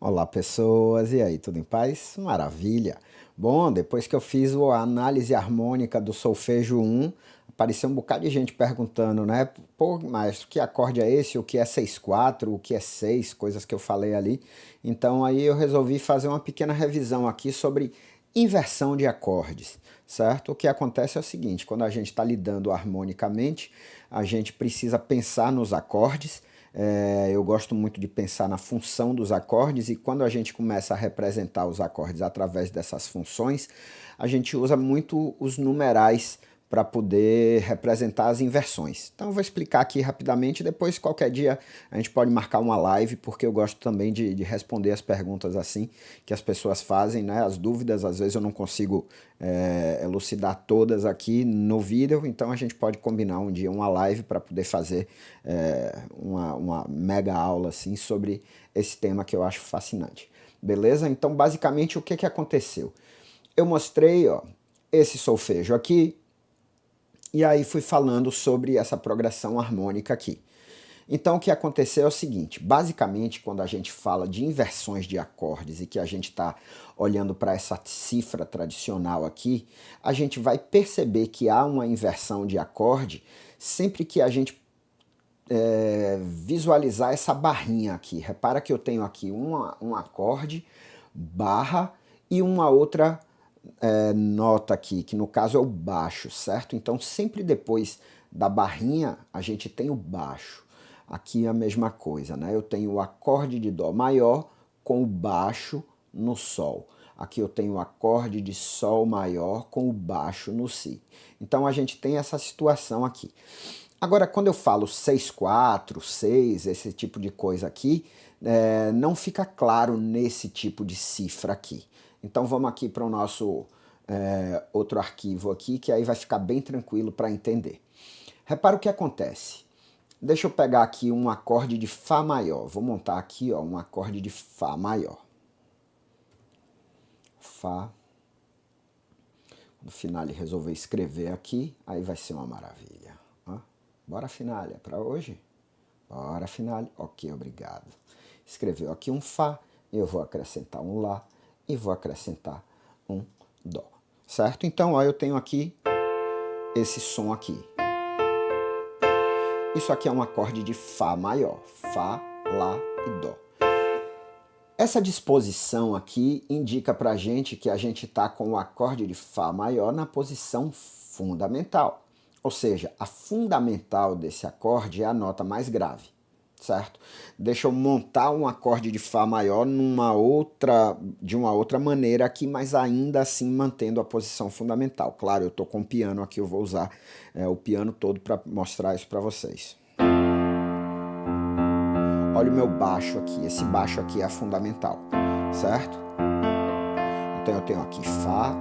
Olá, pessoas, e aí, tudo em paz? Maravilha! Bom, depois que eu fiz a análise harmônica do solfejo 1, apareceu um bocado de gente perguntando, né? Pô, maestro, que acorde é esse? O que é 6/4? O que é 6? Coisas que eu falei ali. Então aí eu resolvi fazer uma pequena revisão aqui sobre inversão de acordes, certo? O que acontece é o seguinte, quando a gente está lidando harmonicamente, a gente precisa pensar nos acordes. Eu gosto muito de pensar na função dos acordes, e quando a gente começa a representar os acordes através dessas funções, a gente usa muito os numerais para poder representar as inversões. Então eu vou explicar aqui rapidamente, depois qualquer dia a gente pode marcar uma live, porque eu gosto também de responder as perguntas assim que as pessoas fazem, né? As dúvidas, às vezes eu não consigo elucidar todas aqui no vídeo, então a gente pode combinar um dia uma live para poder fazer uma mega aula assim sobre esse tema que eu acho fascinante. Beleza? Então basicamente o que que aconteceu? Eu mostrei, ó, esse solfejo aqui, e aí fui falando sobre essa progressão harmônica aqui. Então o que aconteceu é o seguinte, basicamente quando a gente fala de inversões de acordes e que a gente está olhando para essa cifra tradicional aqui, a gente vai perceber que há uma inversão de acorde sempre que a gente visualizar essa barrinha aqui. Repara que eu tenho aqui um acorde, barra e uma outra nota aqui, que no caso é o baixo, certo? Então sempre depois da barrinha a gente tem o baixo. Aqui é a mesma coisa, né? Eu tenho o acorde de Dó maior com o baixo no Sol. Aqui eu tenho o acorde de Sol maior com o baixo no Si. Então a gente tem essa situação aqui. Agora, quando eu falo 6/4, 6, esse tipo de coisa aqui, não fica claro nesse tipo de cifra aqui. Então vamos aqui para o nosso outro arquivo aqui, que aí vai ficar bem tranquilo para entender. Repara o que acontece. Deixa eu pegar aqui um acorde de Fá maior. Vou montar aqui, ó, um acorde de Fá maior. Fá. No final ele resolver escrever aqui, aí vai ser uma maravilha. Ó. Bora, Finalha, para hoje? Bora, Finalha. Ok, obrigado. Escreveu aqui um Fá, eu vou acrescentar um Lá e vou acrescentar um Dó. Certo? Então, ó, eu tenho aqui esse som aqui. Isso aqui é um acorde de Fá maior. Fá, Lá e Dó. Essa disposição aqui indica pra gente que a gente está com o acorde de Fá maior na posição fundamental. Ou seja, a fundamental desse acorde é a nota mais grave, certo? Deixa eu montar um acorde de Fá maior de uma outra maneira aqui, mas ainda assim mantendo a posição fundamental. Claro, eu estou com o piano aqui, eu vou usar o piano todo para mostrar isso para vocês. Olha o meu baixo aqui, esse baixo aqui é a fundamental, certo? Então eu tenho aqui Fá,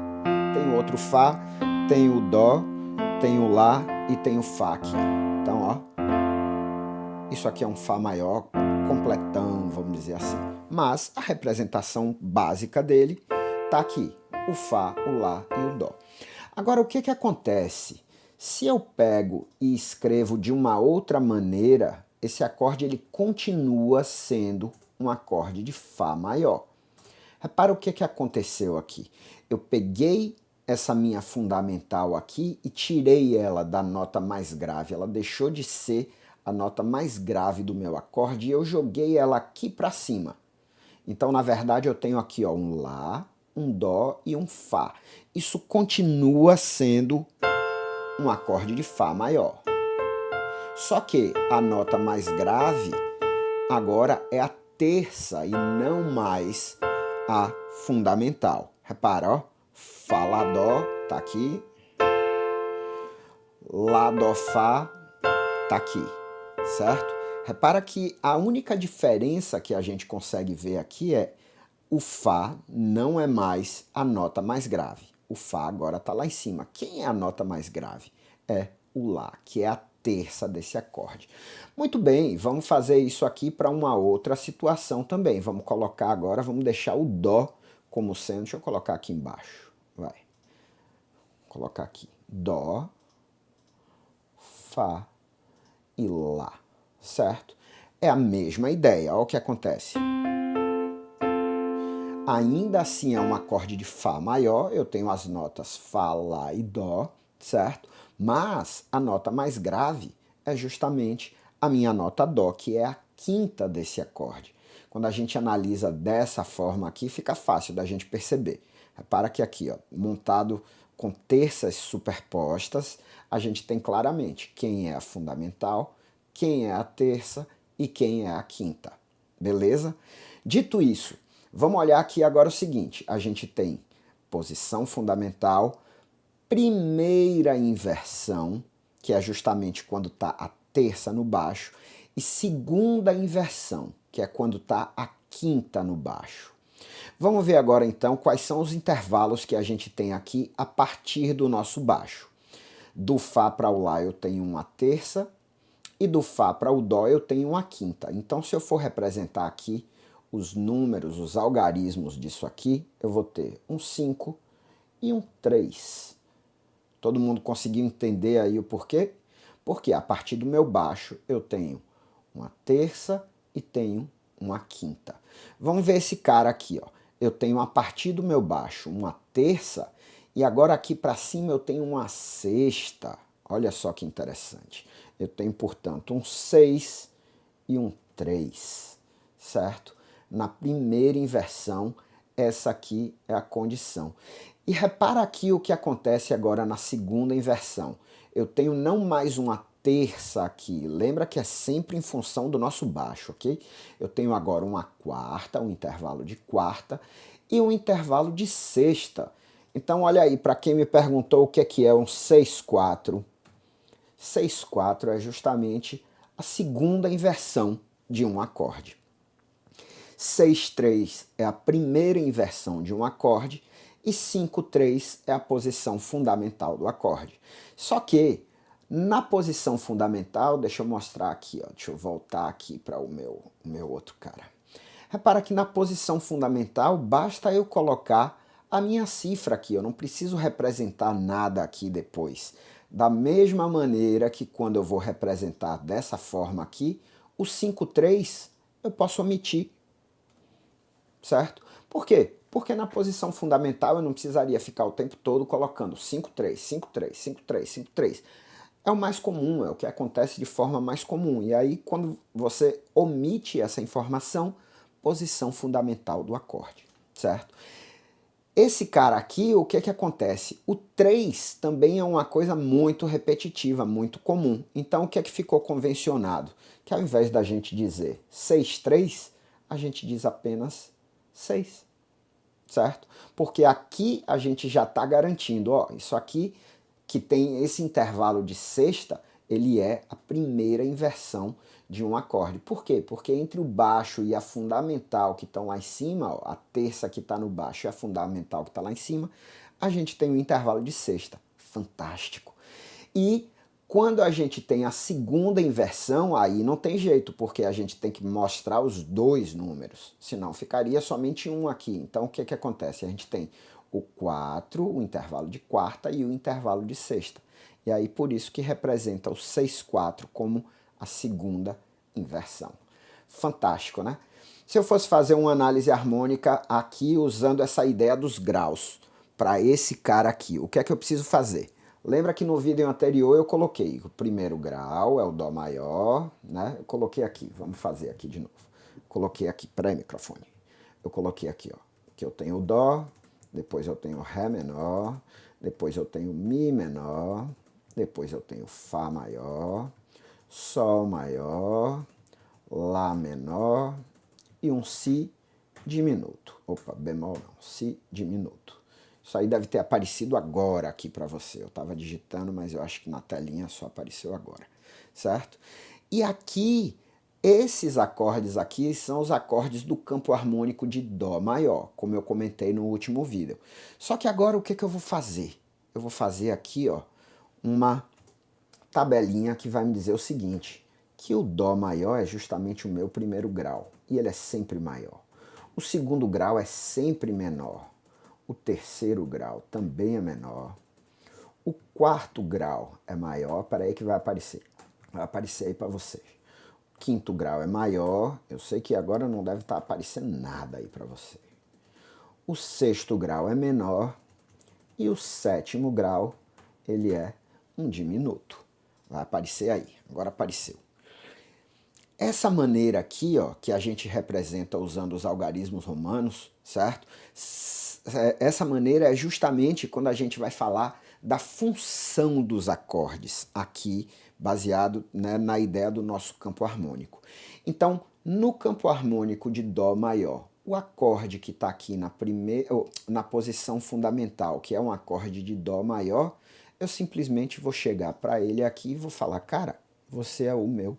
tenho outro Fá, tenho o Dó, tenho o Lá e tenho o Fá aqui. Então, ó, isso aqui é um Fá maior completão, vamos dizer assim. Mas a representação básica dele tá aqui, o Fá, o Lá e o Dó. Agora, o que que acontece? Se eu pego e escrevo de uma outra maneira, esse acorde ele continua sendo um acorde de Fá maior. Repara o que que aconteceu aqui. Eu peguei essa minha fundamental aqui e tirei ela da nota mais grave. Ela deixou de ser a nota mais grave do meu acorde e eu joguei ela aqui para cima. Então, na verdade, eu tenho aqui ó, um Lá, um Dó e um Fá. Isso continua sendo um acorde de Fá maior. Só que a nota mais grave agora é a terça e não mais a fundamental. Repara, ó. Fá, Lá, Dó, tá aqui. Lá, Dó, Fá, tá aqui, certo? Repara que a única diferença que a gente consegue ver aqui é o Fá não é mais a nota mais grave. O Fá agora está lá em cima. Quem é a nota mais grave? É o Lá, que é a terça desse acorde. Muito bem, vamos fazer isso aqui para uma outra situação também. Vamos colocar agora, vamos deixar o Dó como sendo. Deixa eu colocar aqui embaixo. Vai. Vou colocar aqui. Dó, Fá e Lá. Certo? É a mesma ideia. Olha o que acontece. ainda assim é um acorde de Fá maior, eu tenho as notas Fá, Lá e Dó, certo? Mas a nota mais grave é justamente a minha nota Dó, que é a quinta desse acorde. Quando a gente analisa dessa forma aqui, fica fácil da gente perceber. Repara que aqui, ó, montado com terças superpostas, a gente tem claramente quem é a fundamental, quem é a terça e quem é a quinta. Beleza? Dito isso, vamos olhar aqui agora o seguinte: a gente tem posição fundamental, primeira inversão, que é justamente quando está a terça no baixo, e segunda inversão, que é quando está a quinta no baixo. Vamos ver agora então quais são os intervalos que a gente tem aqui a partir do nosso baixo. Do Fá para o Lá eu tenho uma terça e do Fá para o Dó eu tenho uma quinta. Então, se eu for representar aqui os números, os algarismos disso aqui, eu vou ter um 5 e um 3. Todo mundo conseguiu entender aí o porquê? Porque a partir do meu baixo eu tenho uma terça e tenho uma quinta. Vamos ver esse cara aqui, ó. Eu tenho a partir do meu baixo uma terça e agora aqui para cima eu tenho uma sexta. Olha só que interessante. Eu tenho, portanto, um 6 e um 3, certo? Na primeira inversão, essa aqui é a condição. E repara aqui o que acontece agora na segunda inversão. Eu tenho não mais uma terça aqui, lembra que é sempre em função do nosso baixo, ok? Eu tenho agora uma quarta, um intervalo de quarta e um intervalo de sexta. Então olha aí, para quem me perguntou o que é um 6/4, 6/4 é justamente a segunda inversão de um acorde. 6/3 é a primeira inversão de um acorde e 5/3 é a posição fundamental do acorde. Só que na posição fundamental, deixa eu mostrar aqui, ó, deixa eu voltar aqui para o meu outro cara. Repara que na posição fundamental basta eu colocar a minha cifra aqui, eu não preciso representar nada aqui depois. Da mesma maneira que quando eu vou representar dessa forma aqui, o 5/3 eu posso omitir, certo? Por quê? Porque na posição fundamental eu não precisaria ficar o tempo todo colocando 5/3, 5/3, 5/3, 5/3. É o mais comum, é o que acontece de forma mais comum. E aí, quando você omite essa informação, posição fundamental do acorde, certo? Esse cara aqui, o que acontece? O 3 também é uma coisa muito repetitiva, muito comum. Então, o que ficou convencionado? Que ao invés da gente dizer 6/3, a gente diz apenas 6, certo? Porque aqui a gente já está garantindo, ó, isso aqui que tem esse intervalo de sexta, ele é a primeira inversão de um acorde. Por quê? Porque entre o baixo e a fundamental que estão lá em cima, ó, a terça que está no baixo e a fundamental que está lá em cima, a gente tem um intervalo de sexta. Fantástico. E quando a gente tem a segunda inversão, aí não tem jeito, porque a gente tem que mostrar os dois números, senão ficaria somente um aqui. Então o que acontece? A gente tem o 4, o intervalo de quarta e o intervalo de sexta. E aí por isso que representa o 6/4 como a segunda inversão. Fantástico, né? Se eu fosse fazer uma análise harmônica aqui usando essa ideia dos graus para esse cara aqui, o que é que eu preciso fazer? Lembra que no vídeo anterior eu coloquei o primeiro grau, é o Dó maior, né? Eu coloquei aqui, vamos fazer aqui de novo. Coloquei aqui, peraí, microfone. Eu coloquei aqui, ó, que eu tenho o Dó, depois eu tenho o Ré menor, depois eu tenho o Mi menor, depois eu tenho o Fá maior, Sol maior, Lá menor e um Si diminuto. Opa, bemol não, Si diminuto. Isso aí deve ter aparecido agora aqui para você. Eu estava digitando, mas eu acho que na telinha só apareceu agora, certo? E aqui, esses acordes aqui são os acordes do campo harmônico de Dó maior, como eu comentei no último vídeo. Só que agora o que eu vou fazer? Eu vou fazer aqui, ó, uma tabelinha que vai me dizer o seguinte, que o Dó maior é justamente o meu primeiro grau, e ele é sempre maior. O segundo grau é sempre menor. O terceiro grau também é menor. O quarto grau é maior, para aí que vai aparecer. Vai aparecer aí para vocês. O quinto grau é maior, eu sei que agora não deve estar aparecendo nada aí para vocês. o sexto grau é menor e o sétimo grau ele é um diminuto. Vai aparecer aí, agora apareceu. Essa maneira aqui, ó, que a gente representa usando os algarismos romanos, certo? Essa maneira é justamente quando a gente vai falar da função dos acordes aqui, baseado, né, na ideia do nosso campo harmônico. Então, no campo harmônico de Dó maior, o acorde que está aqui na posição fundamental, que é um acorde de Dó maior, eu simplesmente vou chegar para ele aqui e vou falar, cara, você é o meu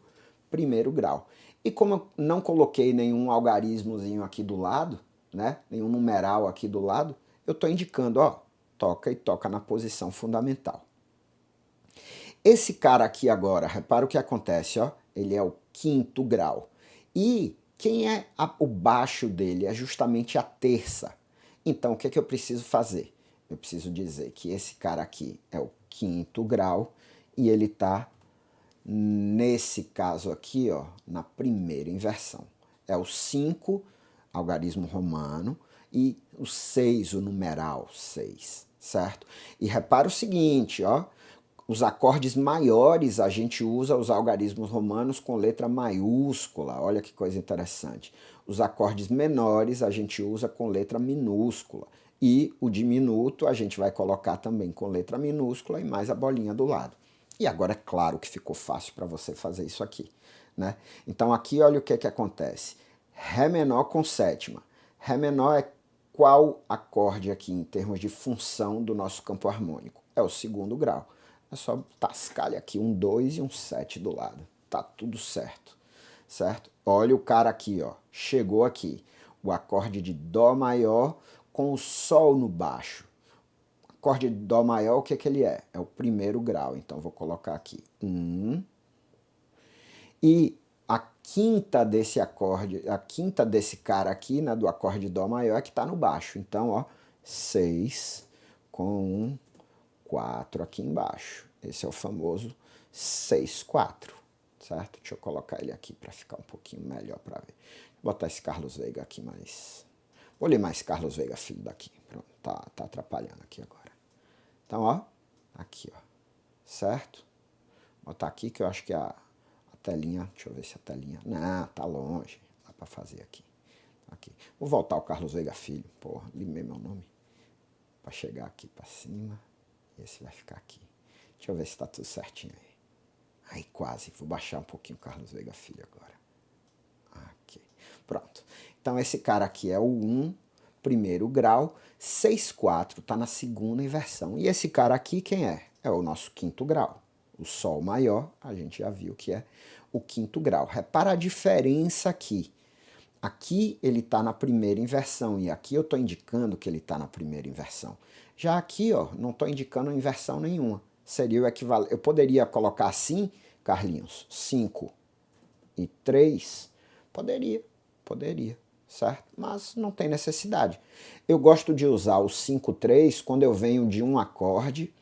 primeiro grau. E como eu não coloquei nenhum algarismozinho aqui do lado, né, nenhum numeral aqui do lado, eu estou indicando, ó, toca e toca na posição fundamental. Esse cara aqui agora, repara o que acontece, ó, ele é o quinto grau. E quem é o baixo dele é justamente a terça. Então, o que é que eu preciso fazer? Eu preciso dizer que esse cara aqui é o quinto grau e ele está, nesse caso aqui, ó, na primeira inversão. É o 5, algarismo romano, e o 6, o numeral 6, certo? E repara o seguinte, ó, os acordes maiores a gente usa os algarismos romanos com letra maiúscula, olha que coisa interessante. Os acordes menores a gente usa com letra minúscula. E o diminuto a gente vai colocar também com letra minúscula e mais a bolinha do lado. E agora é claro que ficou fácil para você fazer isso aqui, né? Então aqui olha o que acontece. Ré menor com sétima. Ré menor é qual acorde aqui em termos de função do nosso campo harmônico? É o segundo grau. É só tascar aqui um 2 e um 7 do lado. Tá tudo certo, certo? Olha o cara aqui, ó. Chegou aqui. O acorde de Dó maior com o Sol no baixo. Acorde de Dó maior, o que ele é? É o primeiro grau. Então, vou colocar aqui 1. E a quinta desse acorde, a quinta desse cara aqui, né, do acorde de Dó maior, é que está no baixo. Então, ó, 6 com 1, 4 aqui embaixo. Esse é o famoso 6, 4, certo? Deixa eu colocar ele aqui para ficar um pouquinho melhor para ver. Vou botar esse Carlos Veiga aqui mais... Vou ler mais Carlos Veiga Filho daqui. Pronto, tá atrapalhando aqui agora. Então, ó, aqui, ó, certo? Vou botar aqui que eu acho que a telinha, deixa eu ver se a telinha... Não, tá longe, dá para fazer aqui. Aqui. Vou voltar ao Carlos Veiga Filho, porra, limei meu nome. Para chegar aqui para cima. Esse vai ficar aqui. Deixa eu ver se está tudo certinho aí. Aí quase. Vou baixar um pouquinho o Carlos Veiga Filho agora. Aqui. Pronto. Então esse cara aqui é o 1, primeiro grau. 6, 4 está na segunda inversão. E esse cara aqui quem é? É o nosso quinto grau. O Sol maior, a gente já viu que é o quinto grau. Repara a diferença aqui. Aqui ele está na primeira inversão e aqui eu estou indicando que ele está na primeira inversão. Já aqui, ó, não estou indicando inversão nenhuma. Seria o equivalente. Eu poderia colocar assim, Carlinhos, 5 e 3. Poderia, certo? Mas não tem necessidade. Eu gosto de usar o 5, 3 quando eu venho de um acorde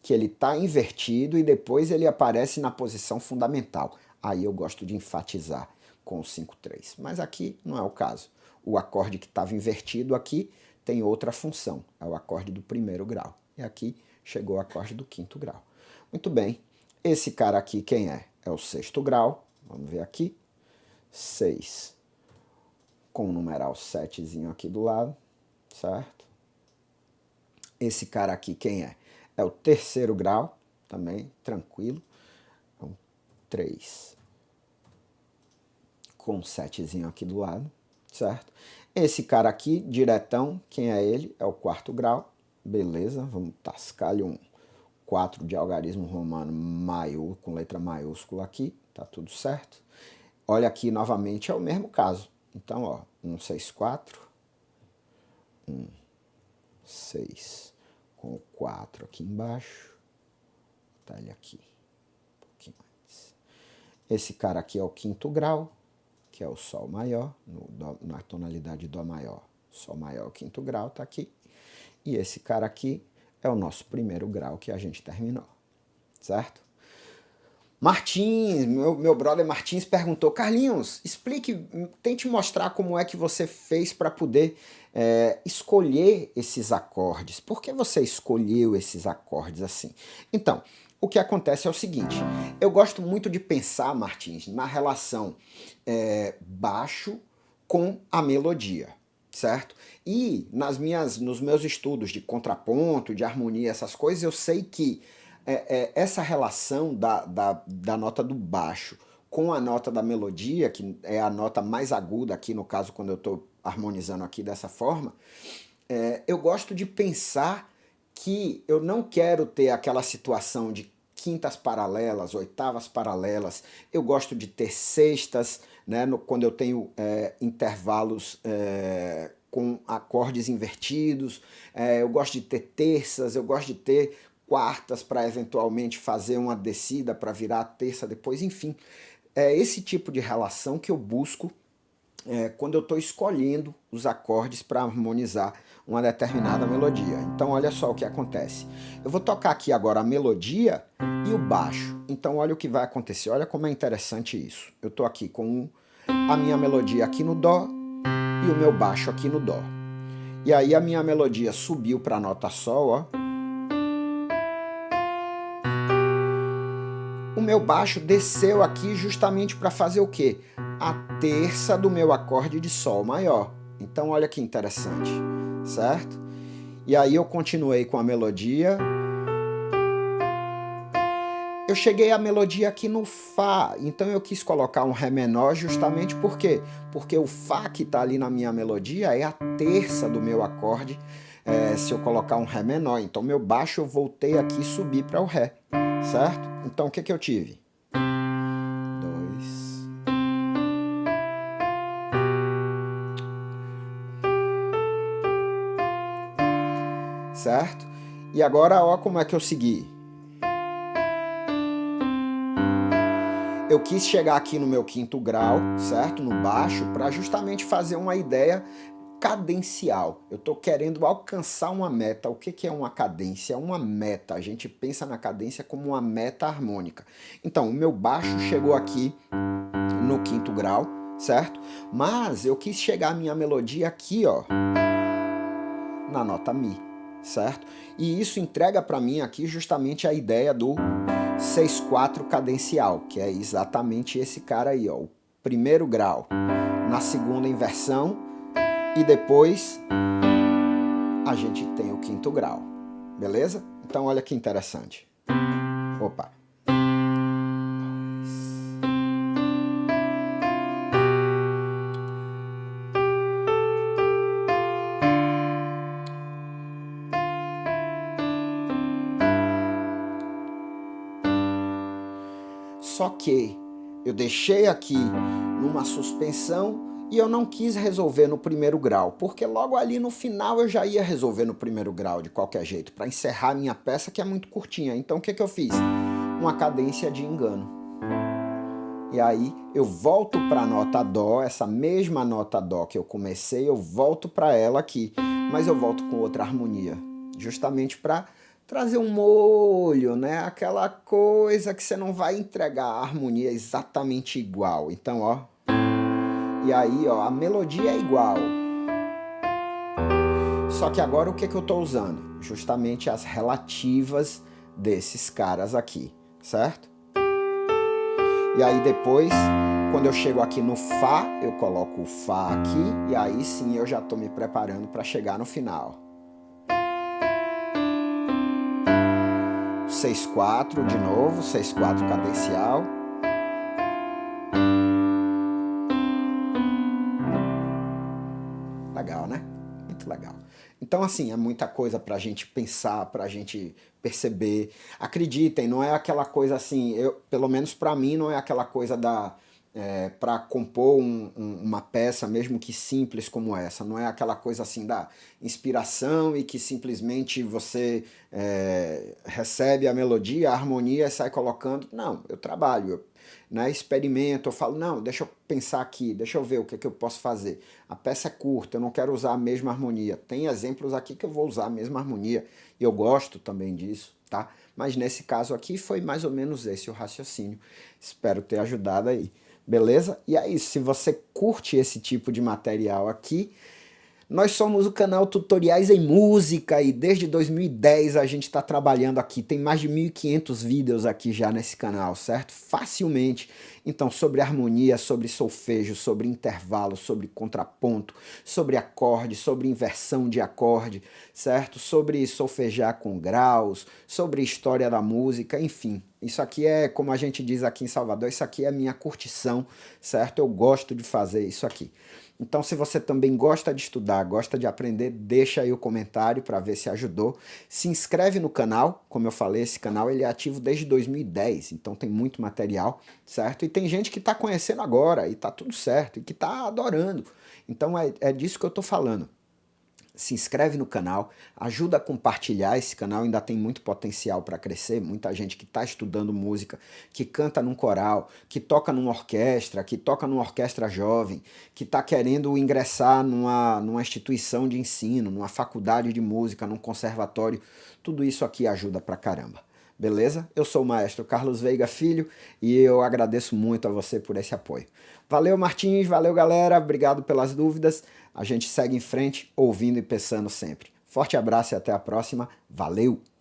que ele está invertido e depois ele aparece na posição fundamental. Aí eu gosto de enfatizar com o 5, 3. Mas aqui não é o caso. O acorde que estava invertido aqui tem outra função. É o acorde do primeiro grau. E aqui chegou o acorde do quinto grau. Muito bem. Esse cara aqui quem é? É o sexto grau. Vamos ver aqui. 6 com o numeral 7zinho aqui do lado. Certo? Esse cara aqui quem é? É o terceiro grau. Também, tranquilo. Então, 3 com um 7zinho aqui do lado, certo? Esse cara aqui, diretão, quem é ele? É o quarto grau, beleza, vamos tascar-lhe um 4 de algarismo romano com letra maiúscula aqui, tá tudo certo. Olha aqui, novamente, é o mesmo caso. Então, ó, 1, 6, 4, 1, 6, com o 4 aqui embaixo, tá ele aqui, um pouquinho antes. Esse cara aqui é o quinto grau, que é o Sol maior, na tonalidade Dó maior. Sol maior, quinto grau, tá aqui. E esse cara aqui é o nosso primeiro grau que a gente terminou, certo? Martins, meu brother Martins perguntou, Carlinhos, explique, tente mostrar como é que você fez para poder escolher esses acordes. Por que você escolheu esses acordes assim? Então, o que acontece é o seguinte, eu gosto muito de pensar, Martins, na relação baixo com a melodia, certo? E nos meus estudos de contraponto, de harmonia, essas coisas, eu sei que essa relação da nota do baixo com a nota da melodia, que é a nota mais aguda aqui, no caso, quando eu estou harmonizando aqui dessa forma, eu gosto de pensar que eu não quero ter aquela situação de quintas paralelas, oitavas paralelas, eu gosto de ter sextas, né, quando eu tenho intervalos com acordes invertidos, eu gosto de ter terças, eu gosto de ter quartas para eventualmente fazer uma descida para virar a terça depois, enfim. É esse tipo de relação que eu busco quando eu estou escolhendo os acordes para harmonizar uma determinada melodia. Então olha só o que acontece. Eu vou tocar aqui agora a melodia e o baixo. Então olha o que vai acontecer, olha como é interessante isso. Eu estou aqui com a minha melodia aqui no Dó e o meu baixo aqui no Dó. E aí a minha melodia subiu para a nota Sol, ó. O meu baixo desceu aqui justamente para fazer o quê? A terça do meu acorde de Sol maior. Então olha que interessante, certo? E aí eu continuei com a melodia. Eu cheguei à melodia aqui no Fá, então eu quis colocar um Ré menor justamente por quê? Porque o Fá que está ali na minha melodia é a terça do meu acorde, se eu colocar um Ré menor. Então meu baixo eu voltei aqui e subi para o Ré, certo? Então o que que eu tive? Dois. Certo? E agora ó como é que eu segui. Eu quis chegar aqui no meu quinto grau, certo? No baixo, para justamente fazer uma ideia cadencial. Eu estou querendo alcançar uma meta. O que é uma cadência? É uma meta. A gente pensa na cadência como uma meta harmônica. Então, o meu baixo chegou aqui no quinto grau, certo? Mas eu quis chegar a minha melodia aqui, ó, na nota Mi, certo? E isso entrega para mim aqui justamente a ideia do 6/4 cadencial, que é exatamente esse cara aí, ó, o primeiro grau na segunda inversão e depois a gente tem o quinto grau, beleza? Então olha que interessante. Opa. Só que eu deixei aqui numa suspensão e eu não quis resolver no primeiro grau, porque logo ali no final eu já ia resolver no primeiro grau de qualquer jeito, para encerrar minha peça que é muito curtinha. Então o que que eu fiz? Uma cadência de engano. E aí eu volto para a nota Dó, essa mesma nota Dó que eu comecei, eu volto para ela aqui, mas eu volto com outra harmonia, justamente para trazer um molho, né? Aquela coisa que você não vai entregar a harmonia exatamente igual. Então, ó. E aí, ó, a melodia é igual. Só que agora o que que eu tô usando? Justamente as relativas desses caras aqui, certo? E aí depois, quando eu chego aqui no Fá, eu coloco o Fá aqui e aí sim eu já tô me preparando para chegar no final. 6/4 de novo, 6/4 cadencial. Legal, né? Muito legal. Então, assim, é muita coisa pra gente pensar, pra gente perceber. Acreditem, não é aquela coisa assim, pelo menos pra mim, não é aquela coisa para compor uma peça, mesmo que simples como essa. Não é aquela coisa assim da inspiração e que simplesmente você recebe a melodia, a harmonia e sai colocando. Não, eu trabalho, né, experimento, eu falo, não, deixa eu pensar aqui, deixa eu ver o que, que eu posso fazer. A peça é curta, eu não quero usar a mesma harmonia. Tem exemplos aqui que eu vou usar a mesma harmonia e eu gosto também disso. tá? Mas nesse caso aqui foi mais ou menos esse o raciocínio. Espero ter ajudado aí. Beleza? E é isso. Se você curte esse tipo de material aqui, nós somos o canal Tutoriais em Música e desde 2010 a gente está trabalhando aqui. Tem mais de 1.500 vídeos aqui já nesse canal, certo? Facilmente. Então, sobre harmonia, sobre solfejo, sobre intervalo, sobre contraponto, sobre acorde, sobre inversão de acorde, certo? Sobre solfejar com graus, sobre história da música, enfim. Isso aqui é, como a gente diz aqui em Salvador, isso aqui é minha curtição, certo? Eu gosto de fazer isso aqui. Então, se você também gosta de estudar, gosta de aprender, deixa aí o comentário para ver se ajudou. Se inscreve no canal, como eu falei, esse canal ele é ativo desde 2010, então tem muito material, certo? E tem gente que está conhecendo agora e está tudo certo, e que está adorando. Então é disso que eu estou falando. Se inscreve no canal, ajuda a compartilhar esse canal, ainda tem muito potencial para crescer, muita gente que está estudando música, que canta num coral, que toca numa orquestra jovem, que está querendo ingressar numa instituição de ensino, numa faculdade de música, num conservatório, tudo isso aqui ajuda pra caramba. Beleza? Eu sou o maestro Carlos Veiga Filho e eu agradeço muito a você por esse apoio. Valeu, Martins, valeu, galera, obrigado pelas dúvidas. A gente segue em frente, ouvindo e pensando sempre. Forte abraço e até a próxima. Valeu!